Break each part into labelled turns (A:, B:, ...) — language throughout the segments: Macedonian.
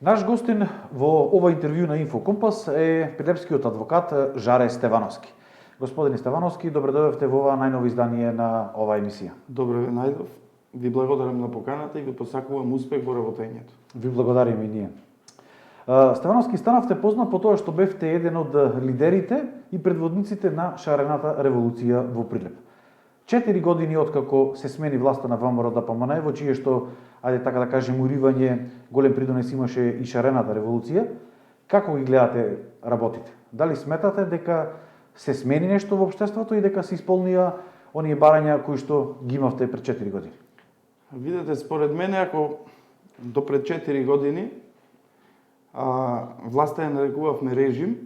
A: Наш гостин во ова интервју на Инфокомпас е прилепскиот адвокат Жаре Стевановски. Господин Стевановски, добре дојдовте во ова најново издание на оваа емисија.
B: Добре ве најдов. Ви благодарам на поканата и ви посакувам успех во работењето.
A: Ви благодариме и ние. Стевановски, станавте познат по тоа што бевте еден од лидерите и предводниците на шарената револуција во Прилеп. 4 години откако се смени власта на ВМРО ДПМНЕ, во чие што, ајде така да кажем, уривање голем придонес имаше и шарената револуција, како ги гледате работите? Дали сметате дека се смени нешто во општеството и дека се исполнија оние барања кои што ги имавте пред 4 години?
B: Видете, според мене, ако до пред 4 години власта ја нарекувавме режим,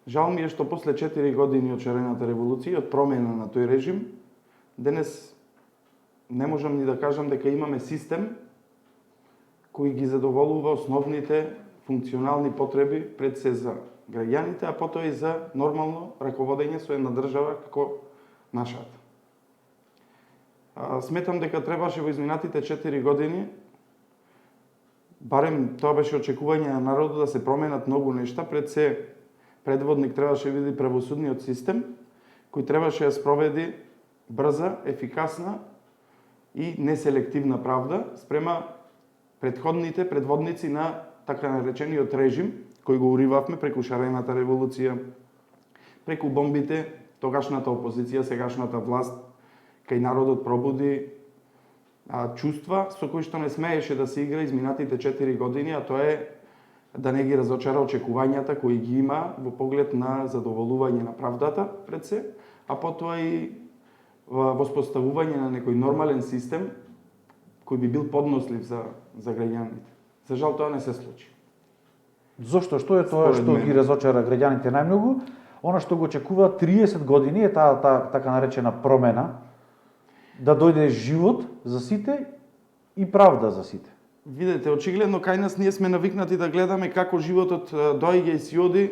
B: жал ми е што после 4 години од шарената револуција, од промена на тој режим, денес не можам ни да кажам дека имаме систем кој ги задоволува основните функционални потреби пред се за граѓаните, а потоа и за нормално раководење со една држава како нашата. Сметам дека требаше во изминатите 4 години, барем тоа беше очекување на народот, да се променат многу нешта. Пред се предводник требаше биде правосудниот систем, кој требаше да спроведи брза, ефикасна и неселективна правда спрема предходните предводници на така наречениот режим, кој го уривавме преку шарената револуција, преку бомбите, тогашната опозиција, сегашната власт, кај народот пробуди чувства со кои што не смееше да се игра изминатите 4 години, а тоа е да не ги разочара очекувањата кои ги има во поглед на задоволување на правдата пред се, а потоа и воспоставување на некој нормален систем кој би бил поднослив за граѓаните. За жал тоа не се случи.
A: Зошто? Што е тоа што ги разочара граѓаните најмногу? Она што го очекува 30 години е таа така наречена промена, да дојде живот за сите и правда за сите.
B: Видете, очигледно кај нас ние сме навикнати да гледаме како животот доаѓа и си оди,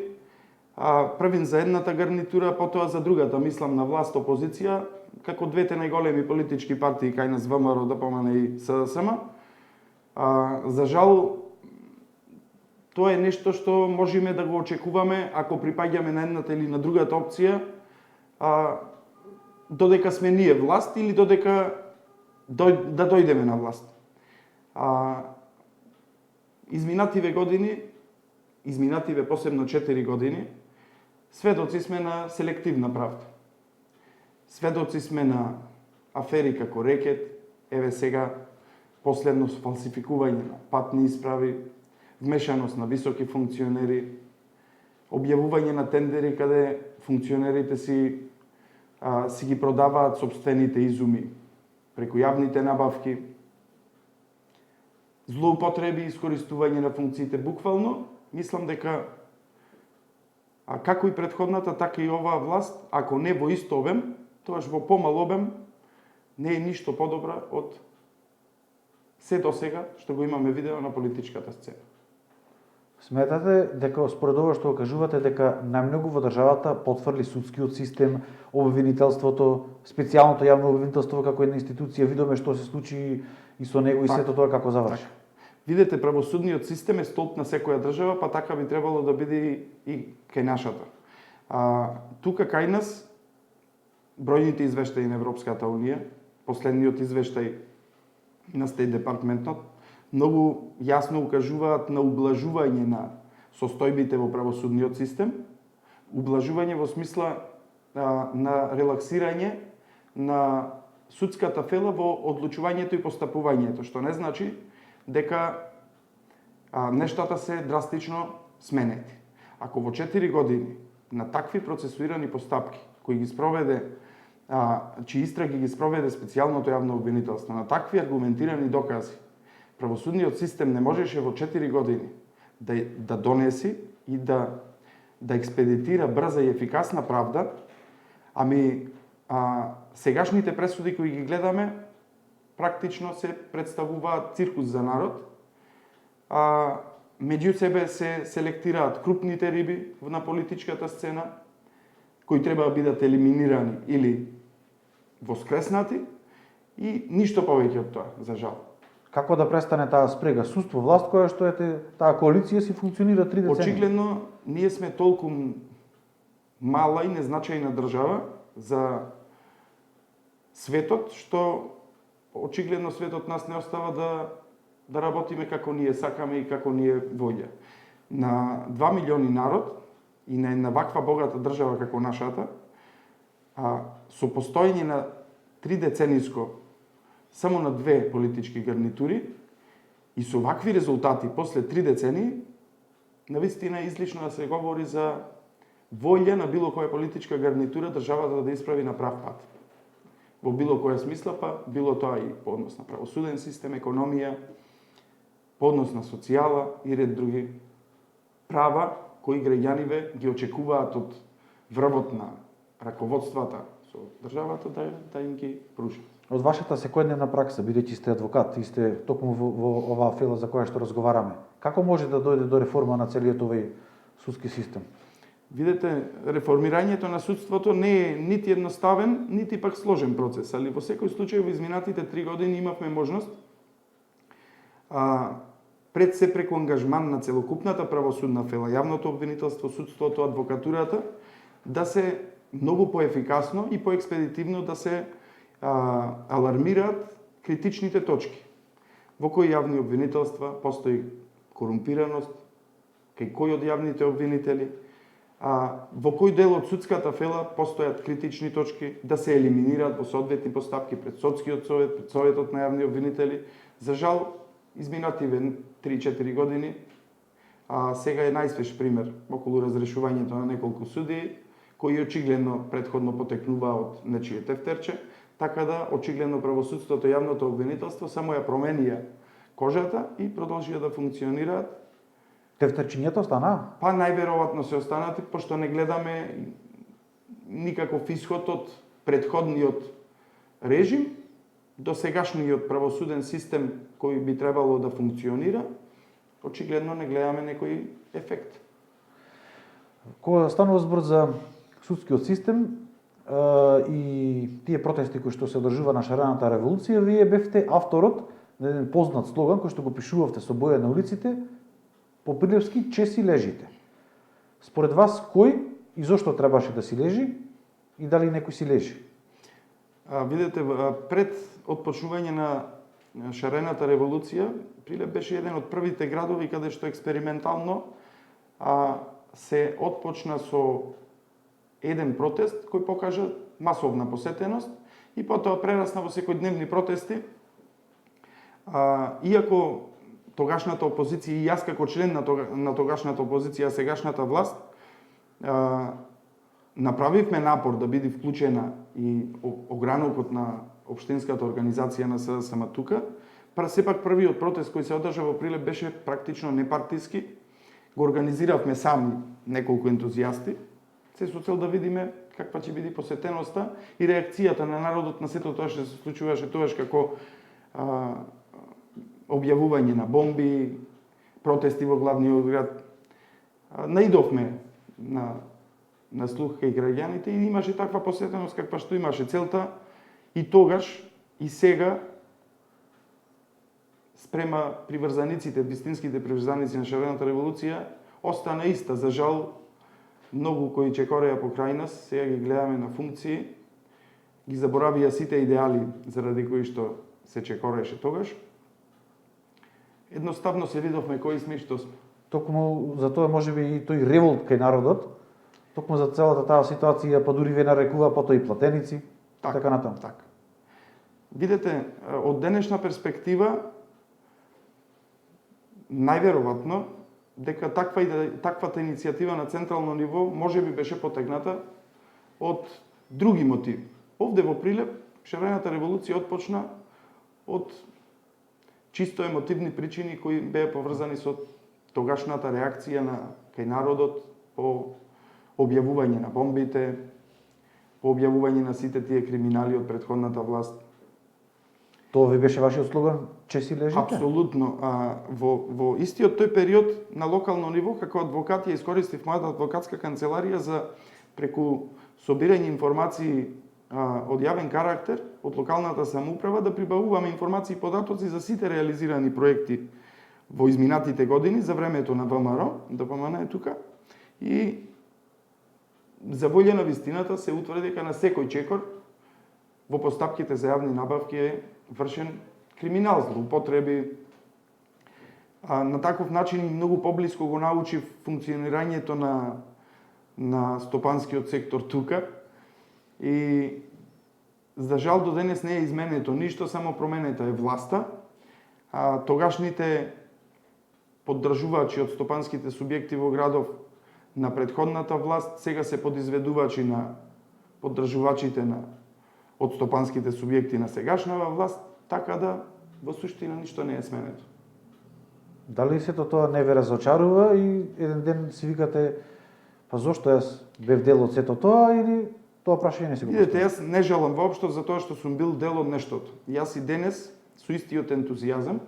B: првин за едната гарнитура, потоа за другата, мислам на власт, опозиција, како двете најголеми политички партии кај нас, ВМРО, ДПМНЕ и СДСМ. За жал, тоа е нешто што можеме да го очекуваме ако припаѓаме на едната или на другата опција, додека сме ние власт или додека да дојдеме на власт. Изминативе години, посебно 4 години, сведоци сме на селективна правда. Сведоци сме на афери како рекет, еве сега последно фалсификување на патни исправи, вмешаност на високи функционери, објавување на тендери каде функционерите си ги продаваат собствените изуми преку јавните набавки, злоупотреби и искористување на функциите. Буквално, мислам дека како и предходната, така и оваа власт, ако не во исто обем, тоаш во помал обем, не е ништо подобра од се до сега што го имаме видено на политичката сцена.
A: Сметате дека според ова што кажувате дека најмногу во државата потврли судскиот систем, обвинителството, специјалното јавно обвинителство како една институција, видоме што се случи и со него и сето тоа како заврши.
B: Видете, правосудниот систем е столб на секоја држава, па така би требало да биде и кај нашата. Тука кај нас бројните извештаи на Европската унија, последниот извештај на Стејт департментот, многу јасно укажуваат на ублажување на состојбите во правосудниот систем, ублажување во смисла на релаксирање на судската фела во одлучувањето и постапувањето, што не значи дека нештата се драстично сменети. Ако во 4 години на такви процесуирани постапки кои ги спроведе, чии истраги ги спроведе специјалното јавно обвинителство, на такви аргументирани докази, правосудниот систем не можеше во 4 години да донеси и да експедитира брза и ефикасна правда, сегашните пресуди кои ги гледаме практично се представуваат циркус за народ. Меѓу себе се селектираат крупните риби на политичката сцена, кои треба да бидат елиминирани или воскреснати и ништо повеќе од тоа, за жал.
A: Како да престане таа спрега? Судство, власт, која што е таа коалиција си функционира 3 децении.
B: Очигледно, ние сме толку мала и незначајна држава за светот, што очигледно светот нас не остава да работиме како ние сакаме и како ние волја. На 2 милиони народ и на една ваква богата држава како нашата, со постоење на 3 децениско само на 2 политички гарнитури и со вакви резултати после 3 децении, навистина е излишно да се говори за волја на било која политичка гарнитура државата да исправи на прав пат. Во било која смисла, па било тоа и по однос на правосуден систем, економија, по однос на социјала и ред други права кои граѓаниве ги очекуваат од врвот на раководствата со државата да им ги пружат.
A: Од вашата секојдневна пракса, бидејќи сте адвокат и сте токму во оваа фела за која што разговараме, како може да дојде до реформа на целиот овој судски систем?
B: Видете, реформирањето на судството не е нити едноставен, нити пак сложен процес, али во секој случај во изминатите 3 години имавме можност пред се преку ангажман на целокупната правосудна фела, јавното обвинителство, судството, адвокатурата, да се многу поефикасно и поекспедитивно да се алармираат критичните точки. Во кои јавни обвинителства постои корумпираност, кај кој од јавните обвинители, во кој дел од судската фела постојат критични точки, да се елиминираат во соодветни постапки пред Содскиот совет, пред Советот на јавни обвинители. За жал, изминативе 3-4 години, сега е најсвеж пример околу разрешувањето на неколку судии, кои очигледно предходно потекнува од нечие тефтерче, така да очигледно правосудството и јавното обвинителство само ја променија кожата и продолжија да функционираат.
A: Тефтерчињата останаа?
B: Па најверојатно се останати, пошто не гледаме никаков исход од предходниот режим до сегашниот правосуден систем кој би требало да функционира, очигледно не гледаме некој ефект.
A: Кога станува збор за судскиот систем и тие протести кои што се одржува на шарената револуција, вие бевте авторот на еден познат слоган кој што го пишувавте со боја на улиците, по прилепски че си лежите. Според вас кој и зошто требаше да си лежи и дали некој си лежи?
B: Видете, пред отпочнување на шарената револуција, Прилеп беше еден од првите градови каде што експериментално се отпочна со еден протест кој покажа масовна посетеност и потоа прерасна во секојдневни протести. Иако тогашната опозиција и јас како член на тогашната опозиција, сегашната власт, направивме напор да биде вклучена и огранокот на општинската организација на СДСМ тука, сепак првиот протест кој се одржа во Прилеп беше практично непартиски. Го организиравме сами неколку ентузијасти, се со цел да видиме каква ќе биде посетеноста и реакцијата на народот на сето тоа што се случуваше тогаш, како објавување на бомби, протести во главниот град. Наидовме на слух кај граѓаните и имаше таква посетеност каква што имаше. Целта и тогаш и сега спрема приврзаниците, вистинските приврзаници на шарената револуција остана иста. За жал, многу кои чекореја покрај нас, сега ги гледаме на функции, ги заборавија сите идеали заради кои што се чекореше тогаш. Едноставно се видовме кои сме и што сме.
A: Токму за тоа можеби и тој револт кај народот, токму за целата таа ситуација, па дури ве нарекува потоа и платеници, така натаму.
B: Така. Видете, од денешна перспектива, најверојатно дека таквата иницијатива на централно ниво можеби беше потегната од други мотиви. Овде во Прилеп шарената револуција отпочна од чисто емотивни причини кои беа поврзани со тогашната реакција кај народот по објавување на бомбите, по објавување на сите тие криминали од претходната власт.
A: Тоа ви беше вашиот слоган, че си лежите?
B: Апсолутно. Во истиот тој период на локално ниво, како адвокат, ја искористив мојата адвокатска канцеларија за преку собирање информации од јавен карактер, од локалната самоуправа, да прибавуваме информации и податоци за сите реализирани проекти во изминатите години, за времето на ВМРО, ДПМН е тука, и за волја на вистината се утврди дека на секој чекор во постапките за јавни набавки е вршен криминал, злоупотреби. На таков начин и многу поблиско го научи функционирањето на стопанскиот сектор тука. И за жал до денес не е изменето ништо, само променета е власта. Тогашните поддржувачи од стопанските субјекти во градов на претходната власт сега се подизведувачи на поддржувачите од стопанските субјекти на сегашнава власт, така да во суштина ништо не е сменето.
A: Дали сето тоа не ве разочарува и еден ден си викате, па зошто јас бев дел од сето тоа, или тоа прашање не си го поставам?
B: Видете, јас не жалам воопшто за тоа што сум бил дел од нештото. Јас и денес, со истиот ентузијазам,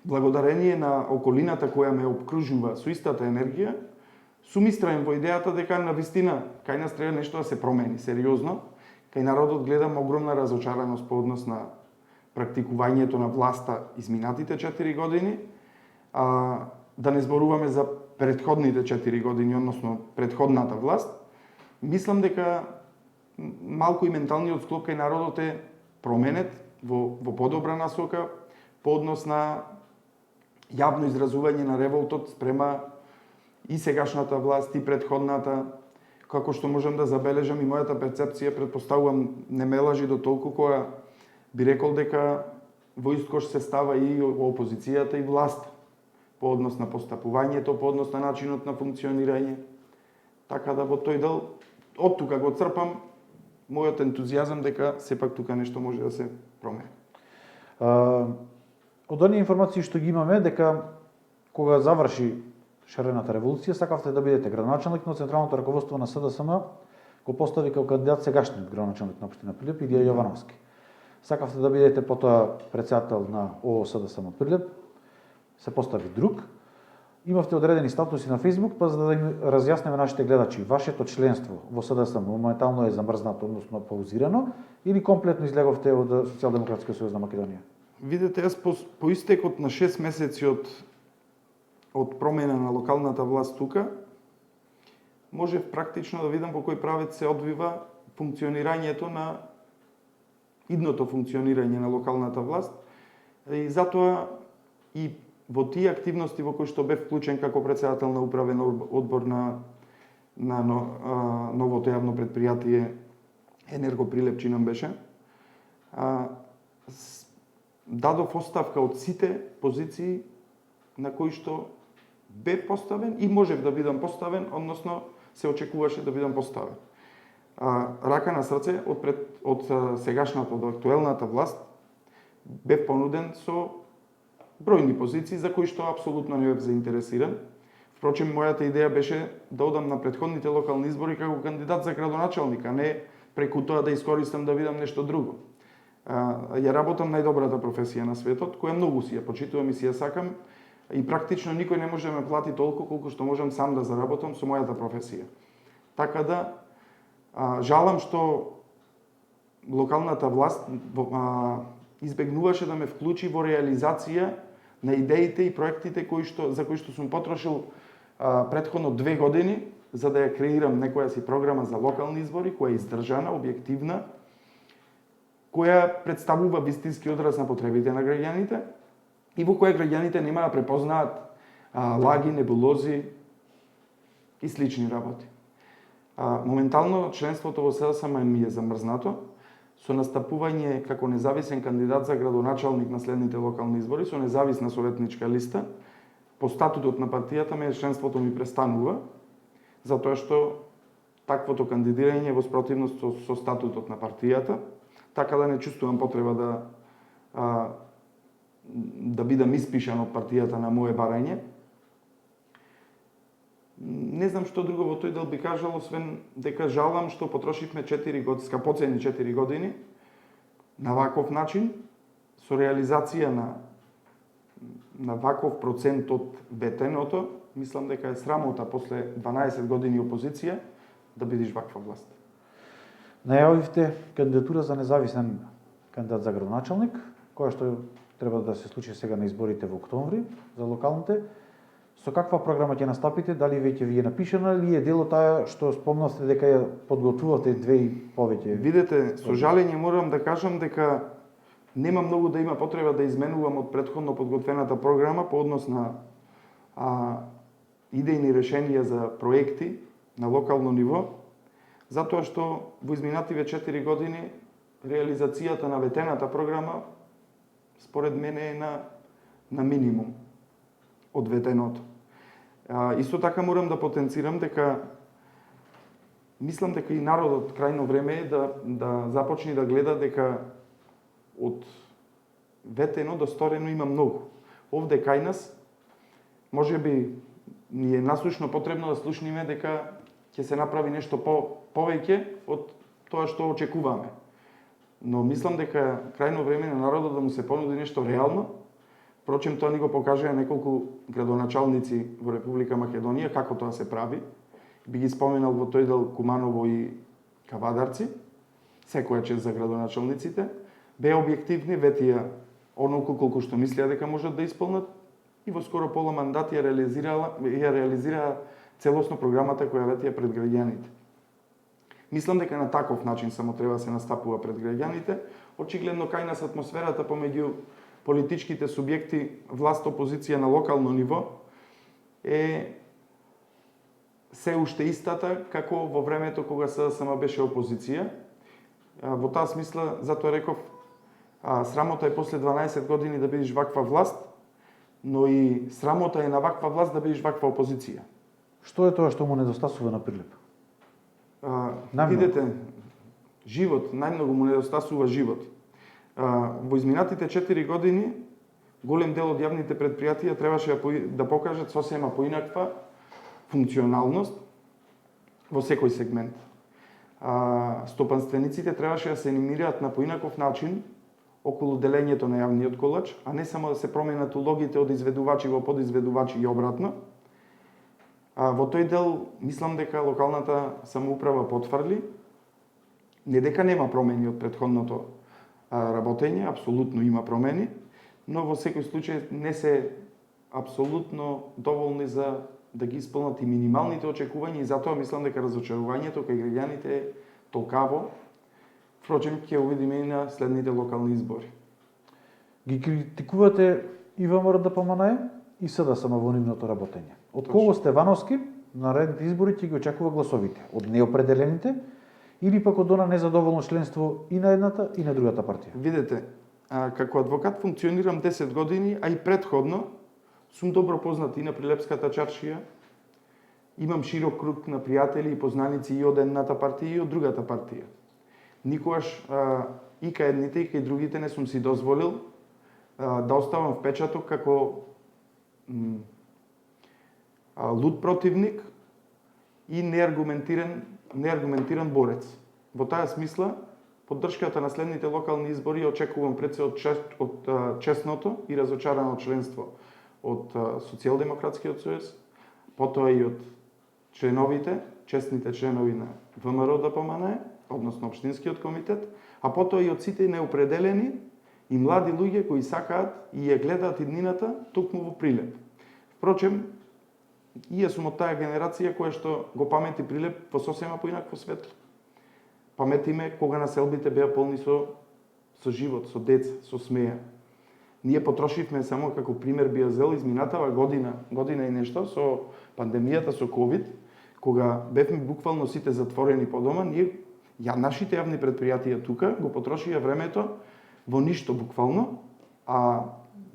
B: благодарение на околината која ме обкружува со истата енергија, сум истраен во идејата дека на вистина кај нас треба нешто да се промени сериозно. Кај народот гледам огромна разочараност по однос на практикувањето на власта изминатите 4 години, да не зборуваме за претходните 4 години, односно претходната власт. Мислам дека малку и менталниот склоп кај народот е променет во подобра насока по однос на јавно изразување на револтот спрема и сегашната власт и претходната, како што можам да забележам и мојата перцепција, предпоставувам не ме лажи до толку, која би рекол дека во ист кош се става и опозицијата и власт по однос на постапувањето, по однос на начинот на функционирање. Така да во тој дел, од тука го црпам мојот ентузијазам дека сепак тука нешто може да се промени.
A: Од оние информации што ги имаме, дека кога заврши шарената револуција, сакавте да бидете градоначалник, но централното раководство на СДСМ го постави како кандидат сегашниот градоначалник на општина Прилеп, Илија Јовановски. Сакавте да бидете потоа председател на ООСДСМ Прилеп, се постави друг. Имавте одредени статуси на Facebook, па за да им разјасниме нашите гледачи, вашето членство во СДСМ моментално е замрзнато, односно паузирано, или комплетно излеговте од Социјалдемократскиот сојуз на Македонија?
B: Видете, јас по истекот на 6 месеци од промена на локалната власт тука, можев практично да видам по кој правец се одвива функционирањето на идното функционирање на локалната власт. И затоа и во тие активности во кои што бев вклучен како председател на управен одбор на новото јавно предпријатие Енергоприлеп чинам беше, дадов оставка од сите позиции на кои што бев поставен и можев да бидам поставен, односно се очекуваше да бидам поставен. Рака на срце, од сегашната, од актуелната власт, бев понуден со бројни позиции за кои што апсолутно не бев заинтересиран. Впрочем, мојата идеја беше да одам на претходните локални избори како кандидат за градоначалник, а не преку тоа да искористам да видам нешто друго. Ја работам најдобрата професија на светот, која многу си ја почитувам и си ја сакам, и практично никој не може да ме плати толку колку што можам сам да заработам со мојата професија. Така да, жалам што локалната власт избегнуваше да ме вклучи во реализација на идеите и проектите за кои што сум потрошил претходно 2 години, за да ја креирам некоја си програма за локални избори, која е издржана, објективна, која представува вистински одраз на потребите на граѓаните и во која граѓаните нема да препознаат лаги, небулози и слични работи. Моментално членството во СДСМ ми е замрзнато, со настапување како независен кандидат за градоначалник на следните локални избори, со независна советничка листа, по статутот на партијата членството ми престанува, затоа што таквото кандидирање е во спротивност со статутот на партијата, така да не чувствувам потреба да бидам испишан од партијата на моје барање. Не знам што друго во тој дел би кажал, освен дека жалам што потрошивме 4 години, скапоцени 4 години, на ваков начин, со реализација на ваков процент од ветеното. Мислам дека е срамота после 12 години опозиција да бидиш ваква власт.
A: Најавивте кандидатура за независен кандидат за градоначалник, која што треба да се случи сега на изборите во октомври за локалните. Со каква програма ќе настапите? Дали веќе ви е напишана или е дело таа што спомнавте дека ја подготвувате 2 и повеќе?
B: Видете, со жалење морам да кажам дека нема многу да има потреба да изменувам од претходно подготвената програма по однос на идејни решенија за проекти на локално ниво, затоа што во изминативе 4 години реализацијата на ветената програма според мене е на минимум од ветеното. Исто така морам да потенцирам дека мислам дека и народот крајно време е да започне да гледа дека од ветено до сторено има многу. Овде кај нас можеби ни е насушно потребно да слушниме дека ќе се направи нешто повеќе од тоа што очекуваме. Но мислам дека крајно време на народот да му се понуди нешто реално. Впрочем, тоа ни го покажаа неколку градоначалници во Република Македонија како тоа се прави. Би ги споменал во тој дел Куманово и Кавадарци, секоја чест за градоначалниците. Беа објективни, ветија онолку колку што мислеа дека можат да исполнат и во скоро пола мандат ја реализираа целосно програмата која ветија пред граѓаните. Мислам дека на таков начин само треба да се настапува пред граѓаните. Очигледно кај нас атмосферата помеѓу политичките субјекти, власт, опозиција на локално ниво е се уште истата како во времето кога СДСМ беше опозиција. Во таа смисла, затоа реков, срамота е после 12 години да бидеш ваква власт, но и срамота е на ваква власт да бидеш ваква опозиција.
A: Што е тоа што му недостасува на Прилеп?
B: Видете, живот, најмногу му недостасува живот. Во изминатите 4 години голем дел од јавните предпријатија требаше да покажат сосема поинаква функционалност во секој сегмент. Стопанствениците требаше да се анимираат на поинаков начин околу делењето на јавниот колач, а не само да се променат улогите од изведувачи во подизведувачи и обратно. Во тој дел мислам дека локалната самоуправа потврди, не дека нема промени од претходното работење, апсолутно има промени, но во секој случај не се апсолутно доволни за да ги исполнат и минималните очекувања и затоа мислам дека разочарувањето кај граѓаните е толкаво. Впрочем, ќе увидиме и на следните локални избори.
A: Ги критикувате и ВМРО ДПМНЕ и СДСМ во нивното работење. Од кого Стевановски на наредните избори ќе ги очекува гласовите? Од неопределените или пак од она незадоволно членство и на едната и на другата партија?
B: Видете, како адвокат функционирам 10 години, а и предходно сум добро познат и на Прилепската чаршија. Имам широк круг на пријатели и познаници и од едната партија и од другата партија. Никогаш и кај едните и кај другите не сум си дозволил да оставам впечаток како луд противник и неаргументиран борец. Во таа смисла, поддршката на следните локални избори очекувам пред се од честното и разочарано членство од Социјалдемократскиот сојуз, потоа и од членовите, честните членови на ВМРО ДПМНЕ, односно Општинскиот комитет, а потоа и од сите неопределени и млади луѓе кои сакаат и ја гледаат иднината токму во Прилеп. Впрочем, и јас сум од таа генерација која што го памети Прилеп во сосема поинакво светло. Паметиме кога населбите беа полни со живот, со деца, со смеја. Ние потрошивме само како пример би ја зел изминатава година и нешто со пандемијата, со ковид, кога бевме буквално сите затворени по дома, нашите јавни предпријатија тука го потрошија времето во ништо буквално, а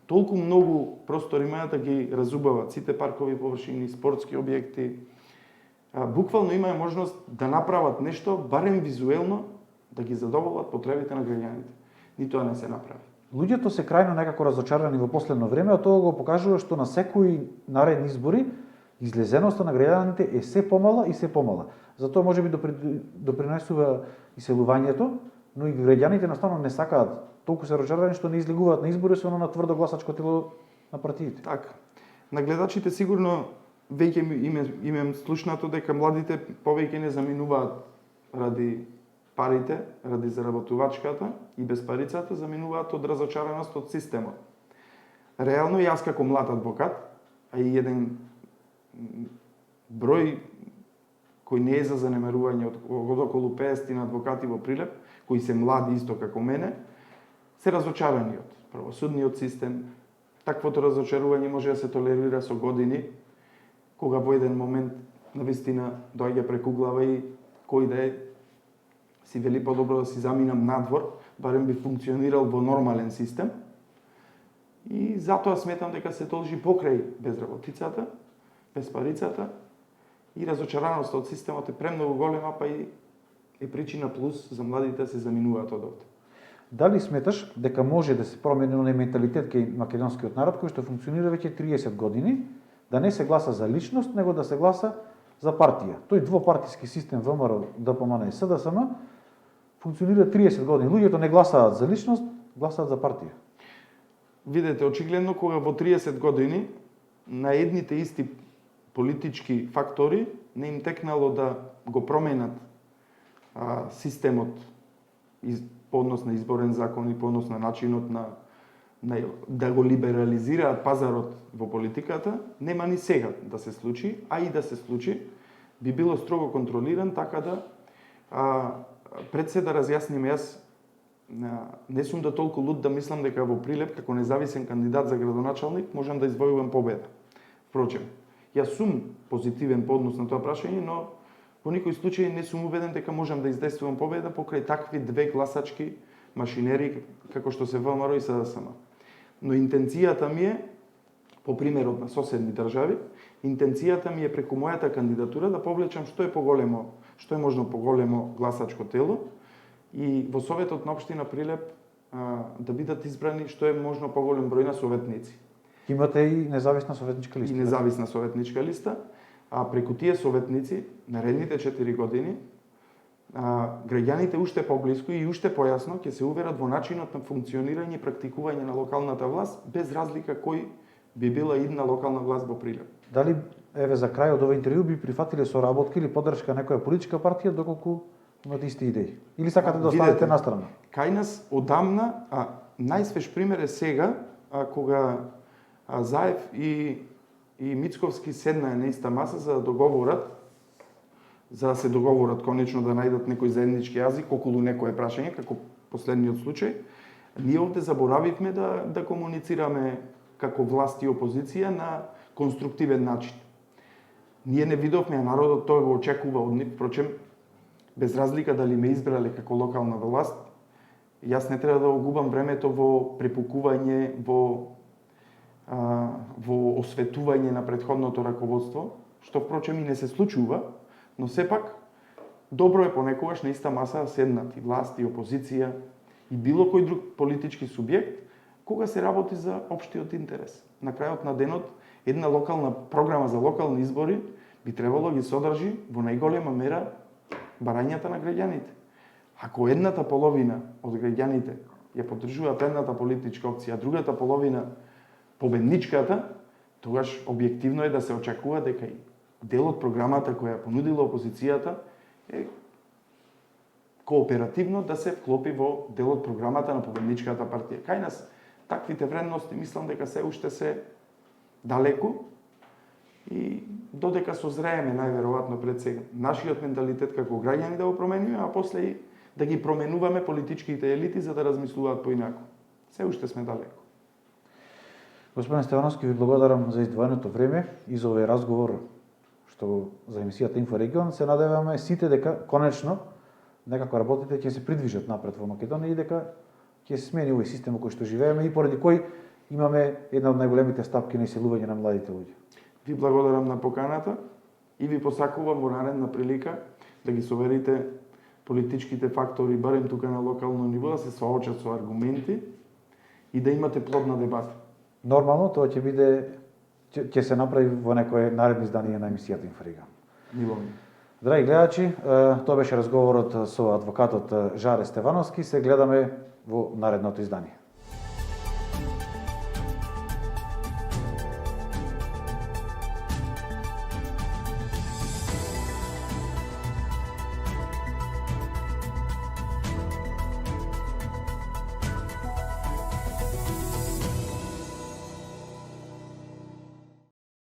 B: толку многу простори имаат да ги разубават сите паркови површини, спортски објекти. Буквално имаа можност да направат нешто, барем визуелно, да ги задоволат потребите на граѓаните. Ни тоа не се направи.
A: Луѓето се крајно некако разочарани во последно време, а тоа го покажува што на секои наредни избори излезеноста на граѓаните е се помала и се помала. Затоа можеби допринесува иселувањето, но и граѓаните наставно не сакаат, толку се разочарани што не излегуваат на избори со на тврдо гласачко тело на партиите.
B: Така. На гледачите сигурно веќе им слушнато дека младите повеќе не заминуваат ради парите ради заработувачката и без парицата заминуваат од разочараност од системот. Реално јас како млад адвокат, а и еден број кој не е за занемарување од околу 50 адвокати во Прилеп, кои се млади исто како мене, се разочарани од правосудниот систем. Таквото разочарување може да се толерира со години, кога во еден момент навистина доаѓа преку глава и кој да е си вели подобро да си заминам надвор, барем би функционирал во нормален систем. И затоа сметам дека се должи покрај безработицата, безпарицата и разочараноста од системот е премногу голема, па и е причина плюс за младите да се заминуваат од овде.
A: Дали сметаш дека може да се промени оној менталитет кај македонскиот народ кој што функционира веќе 30 години, да не се гласа за личност, него да се гласа за партија? Тој двопартиски систем ВМРО, ДПМН и СДСМ функционира 30 години. Луѓето не гласаат за личност, гласаат за партија.
B: Видете, очигледно кога во 30 години на едните исти политички фактори не им текнало да го променат системот по однос на изборен закон и по однос на начинот на да го либерализираат пазарот во политиката, нема ни сега да се случи, а и да се случи, би било строго контролиран, така да пред се да разјасним, јас не сум да толку луд да мислам дека во Прилеп, како независен кандидат за градоначалник, можам да извојувам победа. Впрочем, јас сум позитивен по однос на тоа прашање, но во никој случај не сум убеден дека можам да издействувам победа покрај такви две гласачки машинери како што се ВМРО и СДСМ. Но интенцијата ми е, по примерот на соседни држави, интенцијата ми е преку мојата кандидатура да повлечам што е можно поголемо гласачко тело и во Советот на општина Прилеп да бидат избрани што е можно поголем број на советници.
A: Имате и независна советничка листа.
B: И независна советничка листа, а преку тие советници наредните 4 години граѓаните уште поблиску и уште појасно ќе се уверат во начинот на функционирање и практикување на локалната власт, без разлика кој би била идна локална власт во Прилеп.
A: Дали, еве за крај од ова интервју, би прифатиле соработка или поддршка некоја политичка партија доколку имате исти идеи? Или сакате да оставите настрана?
B: Кај нас одамна, најсвеж пример е сега, кога Заев и Мицковски седнаа на иста маса за да се договорат конечно да најдат некој заеднички јазик околу некое прашање, како последниот случај. Ние овде заборавивме да комуницираме како власт и опозиција на конструктивен начин. Ние не видовме, а народот тоа го очекува од нив, впрочем, без разлика дали ме избрале како локална власт, јас не треба да го губам времето во препукување, во осветување на претходното раководство, што впрочем и не се случува, но сепак добро е понекогаш на иста маса да седнат и власт и опозиција и било кој друг политички субјект, кога се работи за општиот интерес. На крајот на денот, една локална програма за локални избори би требало ги содржи во најголема мера барањата на граѓаните. Ако едната половина од граѓаните ја поддржуваат едната политичка опција, а другата половина победничката, тогаш објективно е да се очекува дека и дел од програмата која понудила опозицијата е кооперативно да се вклопи во дел од програмата на победничката партија. Кај нас таквите вредности мислам дека се уште се далеку и додека созрееме најверојатно пред сега нашиот менталитет како граѓани да го промениме, а после и да ги променуваме политичките елити за да размислуваат поинаку. Се уште сме далеку.
A: Господин Стевановски, ви благодарам за издвоеното време и за овој разговор што за емисијата Инфорегион. Се надеваме сите дека конечно некако работите ќе се придвижат напред во Македонија и дека ќе се смени овој систем во кој што живееме и поради кој имаме една од најголемите стапки на иселување на младите луѓе.
B: Ви благодарам на поканата и ви посакувам во наредна прилика да ги соверите политичките фактори барем тука на локално ниво, да се соочат со аргументи и да имате плодна дебата.
A: Нормално тоа ќе се направи во некое наредно издание на емисијата Инфорегион.
B: Мило ми.
A: Драги гледачи, тоа беше разговорот со адвокатот Жаре Стевановски. Се гледаме во наредното издание.